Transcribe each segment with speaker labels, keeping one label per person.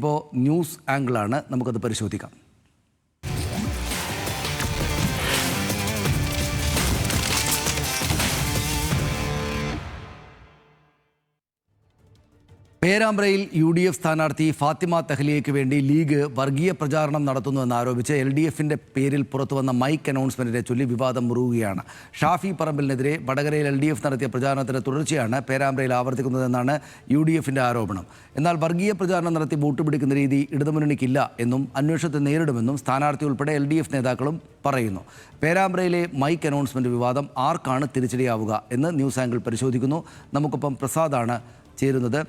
Speaker 1: ഇപ്പോൾ ന്യൂസ് ആംഗിളാണ്, നമുക്കത് പരിശോധിക്കാം. പേരാമ്പ്രയിൽ UDF സ്ഥാനാർത്ഥി ഫാത്തിമ തെഹ്ലിയയ്ക്ക് വേണ്ടി ലീഗ് വർഗീയ പ്രചാരണം നടത്തുന്നുവെന്ന് ആരോപിച്ച് LDFിൻ്റെ പേരിൽ പുറത്തുവന്ന മൈക്ക് അനൗൺസ്മെന്റിനെ ചൊല്ലി വിവാദം മുറുകുകയാണ്. ഷാഫി പറമ്പിലിനെതിരെ വടകരയിൽ LDF നടത്തിയ പ്രചാരണത്തിന് തുടർച്ചയാണ് പേരാമ്പ്രയിൽ ആവർത്തിക്കുന്നതെന്നാണ് UDFിൻ്റെ ആരോപണം. എന്നാൽ വർഗീയ പ്രചാരണം നടത്തി വോട്ട് പിടിക്കുന്ന രീതി ഇടതുമുന്നണിക്കില്ല എന്നും അന്വേഷണത്തെ നേരിടുമെന്നും സ്ഥാനാർത്ഥി ഉൾപ്പെടെ LDF നേതാക്കളും പറയുന്നു. പേരാമ്പ്രയിലെ മൈക്ക് അനൗൺസ്മെന്റ് വിവാദം ആർക്കാണ് തിരിച്ചടിയാവുക എന്ന് ന്യൂസ് ആംഗിൾ പരിശോധിക്കുന്നു. നമുക്കൊപ്പം പ്രസാദാണ് ചേരുന്നത്.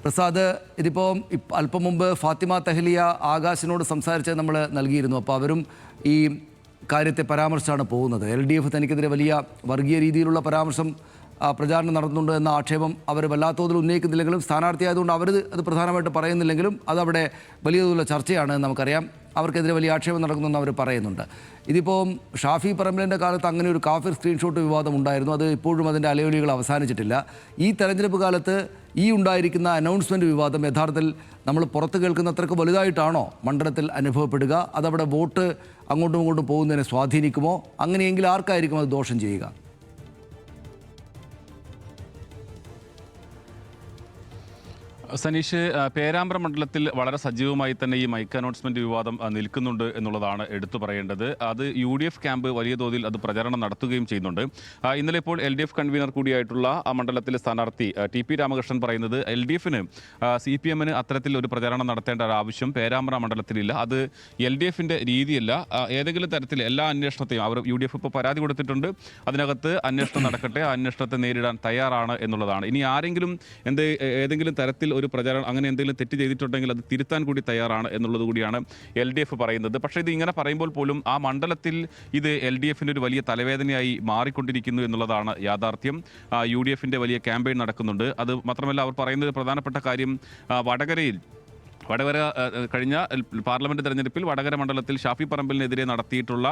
Speaker 1: പ്രസാദ്, ഇതിപ്പോൾ അല്പം മുമ്പ് ഫാത്തിമ തെഹ്ലിയ ആകാശിനോട് സംസാരിച്ചത് നമ്മൾ നൽകിയിരുന്നു. അപ്പോൾ അവരും ഈ കാര്യത്തെ പരാമർശിച്ചാണ് പോകുന്നത്. LDF തനിക്കെതിരെ വലിയ വർഗീയ രീതിയിലുള്ള പരാമർശം പ്രചാരണം നടത്തുന്നുണ്ട് എന്ന ആക്ഷേപം അവർ വല്ലാത്ത തോതിൽ ഉന്നയിക്കുന്നില്ലെങ്കിലും സ്ഥാനാർത്ഥിയായതുകൊണ്ട് അവർ അത് പ്രധാനമായിട്ട് പറയുന്നില്ലെങ്കിലും അതവിടെ വലിയ തോതിലുള്ള ചർച്ചയാണ് നമുക്കറിയാം. അവർക്കെതിരെ വലിയ ആക്ഷേപം നടക്കുന്നെന്ന് അവർ പറയുന്നുണ്ട്. ഇതിപ്പോൾ ഷാഫി പറമ്പിലിൻ്റെ കാലത്ത് അങ്ങനെ ഒരു കാഫിർ സ്ക്രീൻഷോട്ട് വിവാദം ഉണ്ടായിരുന്നു. അത് ഇപ്പോഴും അതിൻ്റെ അലയൊലികൾ അവസാനിച്ചിട്ടില്ല. ഈ തെരഞ്ഞെടുപ്പ് കാലത്ത് ഈ ഉണ്ടായിരിക്കുന്ന അനൗൺസ്മെൻറ്റ് വിവാദം യഥാർത്ഥത്തിൽ നമ്മൾ പുറത്ത് കേൾക്കുന്നത്രക്ക് വലുതായിട്ടാണോ മണ്ഡലത്തിൽ അനുഭവപ്പെടുക? അതവിടെ വോട്ട് അങ്ങോട്ടും ഇങ്ങോട്ടും പോകുന്നതിനെ സ്വാധീനിക്കുമോ? അങ്ങനെയെങ്കിൽ ആർക്കായിരിക്കും അത് ദോഷം ചെയ്യുക?
Speaker 2: സനീഷ്, പേരാമ്പ്ര മണ്ഡലത്തിൽ വളരെ സജീവമായി തന്നെ ഈ മൈക്ക് അനൗൺസ്മെന്റ് വിവാദം നിൽക്കുന്നുണ്ട് എന്നുള്ളതാണ് എടുത്തു പറയേണ്ടത്. അത് UDF ക്യാമ്പ് വലിയ തോതിൽ അത് പ്രചരണം നടത്തുകയും ചെയ്യുന്നുണ്ട്. ഇന്നലെ ഇപ്പോൾ LDF കൺവീനർ കൂടിയായിട്ടുള്ള ആ മണ്ഡലത്തിലെ സ്ഥാനാർത്ഥി TP രാമകൃഷ്ണൻ പറയുന്നത് LDFന് CPMന് അത്തരത്തിൽ ഒരു പ്രചരണം നടത്തേണ്ട ഒരു ആവശ്യം പേരാമ്പ്ര മണ്ഡലത്തിലില്ല. അത് LDFിൻ്റെ രീതിയല്ല. ഏതെങ്കിലും തരത്തിൽ എല്ലാ അന്വേഷണത്തെയും അവർ UDF ഇപ്പോൾ പരാതി കൊടുത്തിട്ടുണ്ട്. അതിനകത്ത് അന്വേഷണം നടക്കട്ടെ, ആ അന്വേഷണത്തെ നേരിടാൻ തയ്യാറാണ് എന്നുള്ളതാണ്. ഇനി ആരെങ്കിലും ഏതെങ്കിലും തരത്തിൽ ഒരു പ്രചാരണം അങ്ങനെ എന്തെങ്കിലും തെറ്റ് ചെയ്തിട്ടുണ്ടെങ്കിൽ അത് തിരുത്താൻ കൂടി തയ്യാറാണ് എന്നുള്ളത് കൂടിയാണ് LDF പറയുന്നത്. പക്ഷേ ഇത് ഇങ്ങനെ പറയുമ്പോൾ പോലും ആ മണ്ഡലത്തിൽ ഇത് LDFിൻ്റെ ഒരു വലിയ തലവേദനയായി മാറിക്കൊണ്ടിരിക്കുന്നു എന്നുള്ളതാണ് യാഥാർത്ഥ്യം. UDFിൻ്റെ വലിയ ക്യാമ്പയിൻ നടക്കുന്നുണ്ട്. അത് മാത്രമല്ല, അവർ പറയുന്നത് പ്രധാനപ്പെട്ട കാര്യം വടകര കഴിഞ്ഞ പാർലമെൻറ്റ് തെരഞ്ഞെടുപ്പിൽ വടകര മണ്ഡലത്തിൽ ഷാഫി പറമ്പിലിനെതിരെ നടത്തിയിട്ടുള്ള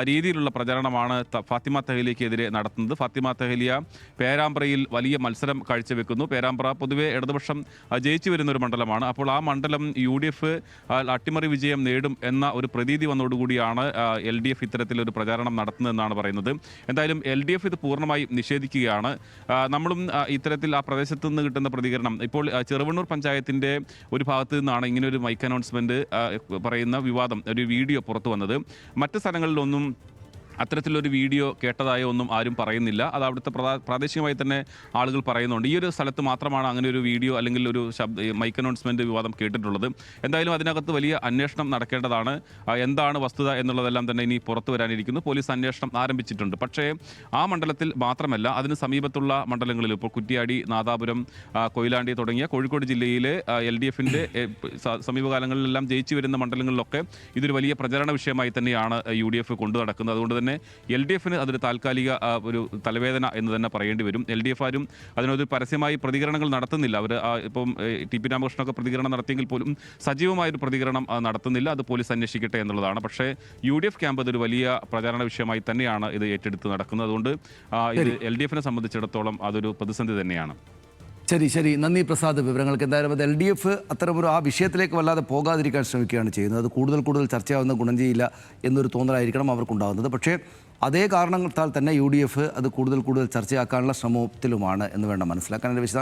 Speaker 2: രീതിയിലുള്ള പ്രചരണമാണ് ഫാത്തിമ തെഹ്ലിയക്കെതിരെ നടത്തുന്നത്. ഫാത്തിമ തെഹ്ലിയ പേരാമ്പ്രയിൽ വലിയ മത്സരം കാഴ്ചവെക്കുന്നു. പേരാമ്പ്ര പൊതുവെ ഇടതുപക്ഷം ജയിച്ചു വരുന്ന ഒരു മണ്ഡലമാണ്. അപ്പോൾ ആ മണ്ഡലം UDF അട്ടിമറി വിജയം നേടും എന്ന ഒരു പ്രതീതി വന്നതോടുകൂടിയാണ് LDF ഇത്തരത്തിലൊരു പ്രചാരണം നടത്തുന്നതെന്നാണ് പറയുന്നത്. എന്തായാലും LDF ഇത് പൂർണ്ണമായി നിഷേധിക്കുകയാണ്. നമ്മളും ഇത്തരത്തിൽ ആ പ്രദേശത്ത് നിന്ന് കിട്ടുന്ന പ്രതികരണം, ഇപ്പോൾ ചെറുവണ്ണൂർ പഞ്ചായത്തിൻ്റെ ഒരു ഭാഗത്ത് നിന്നാണ് ഇങ്ങനെ ഒരു മൈക്ക് അനൗൺസ്മെന്റ് പറയുന്ന വിവാദം, ഒരു വീഡിയോ പുറത്തു വന്നത്. മറ്റ് സ്ഥലങ്ങളിലൊന്നും അത്തരത്തിലൊരു വീഡിയോ കേട്ടതായോ ഒന്നും ആരും പറയുന്നില്ല. അത് അവിടുത്തെ പ്രാദേശികമായി തന്നെ ആളുകൾ പറയുന്നുണ്ട്. ഈ ഒരു സ്ഥലത്ത് മാത്രമാണ് അങ്ങനെ ഒരു വീഡിയോ അല്ലെങ്കിൽ ഒരു മൈക്ക് അനൗൺസ്മെൻറ്റ് വിവാദം കേട്ടിട്ടുള്ളത്. എന്തായാലും അതിനകത്ത് വലിയ അന്വേഷണം നടക്കേണ്ടതാണ്. എന്താണ് വസ്തുത എന്നുള്ളതെല്ലാം തന്നെ ഇനി പുറത്തു വരാനിരിക്കുന്നു. പോലീസ് അന്വേഷണം ആരംഭിച്ചിട്ടുണ്ട്. പക്ഷേ ആ മണ്ഡലത്തിൽ മാത്രമല്ല, അതിന് സമീപത്തുള്ള മണ്ഡലങ്ങളിൽ ഇപ്പോൾ കുറ്റ്യാടി, നാദാപുരം, കൊയിലാണ്ടി തുടങ്ങിയ കോഴിക്കോട് ജില്ലയിലെ LDFിൻ്റെ സമീപകാലങ്ങളിലെല്ലാം ജയിച്ചു വരുന്ന മണ്ഡലങ്ങളിലൊക്കെ ഇതൊരു വലിയ പ്രചരണ വിഷയമായി തന്നെയാണ് UDF കൊണ്ടു നടക്കുന്നത്. അതുകൊണ്ട് തന്നെ LDFന് അതൊരു താൽക്കാലിക ഒരു തലവേദന എന്ന് തന്നെ പറയേണ്ടി വരും. LDF ആരും അതിനൊരു പരസ്യമായി പ്രതികരണങ്ങൾ നടത്തുന്നില്ല. അവർ ഇപ്പം TP രാമകൃഷ്ണനൊക്കെ പ്രതികരണം നടത്തിയെങ്കിൽ പോലും സജീവമായൊരു പ്രതികരണം നടത്തുന്നില്ല. അത് പോലീസ് അന്വേഷിക്കട്ടെ എന്നുള്ളതാണ്. പക്ഷേ UDF ക്യാമ്പ് അതൊരു വലിയ പ്രചാരണ വിഷയമായി തന്നെയാണ് ഇത് ഏറ്റെടുത്ത് നടക്കുന്നത്. അതുകൊണ്ട് ഇത് LDFനെ സംബന്ധിച്ചിടത്തോളം അതൊരു പ്രതിസന്ധി തന്നെയാണ്.
Speaker 1: ശരി, നന്ദി പ്രസാദ് വിവരങ്ങൾക്ക്. എന്തായാലും അത് LDF അത്തരമൊരു ആ വിഷയത്തിലേക്ക് വല്ലാതെ പോകാതിരിക്കാൻ ശ്രമിക്കുകയാണ് ചെയ്യുന്നത്. അത് കൂടുതൽ ചർച്ചയാവുന്ന ഗുണം ചെയ്യില്ല എന്നൊരു തോന്നലായിരിക്കണം അവർക്കുണ്ടാകുന്നത്. പക്ഷേ അതേ കാരണത്താൽ തന്നെ UDF അത് കൂടുതൽ ചർച്ചയാക്കാനുള്ള ശ്രമത്തിലുമാണ് എന്ന് വേണം മനസ്സിലാക്കാൻ.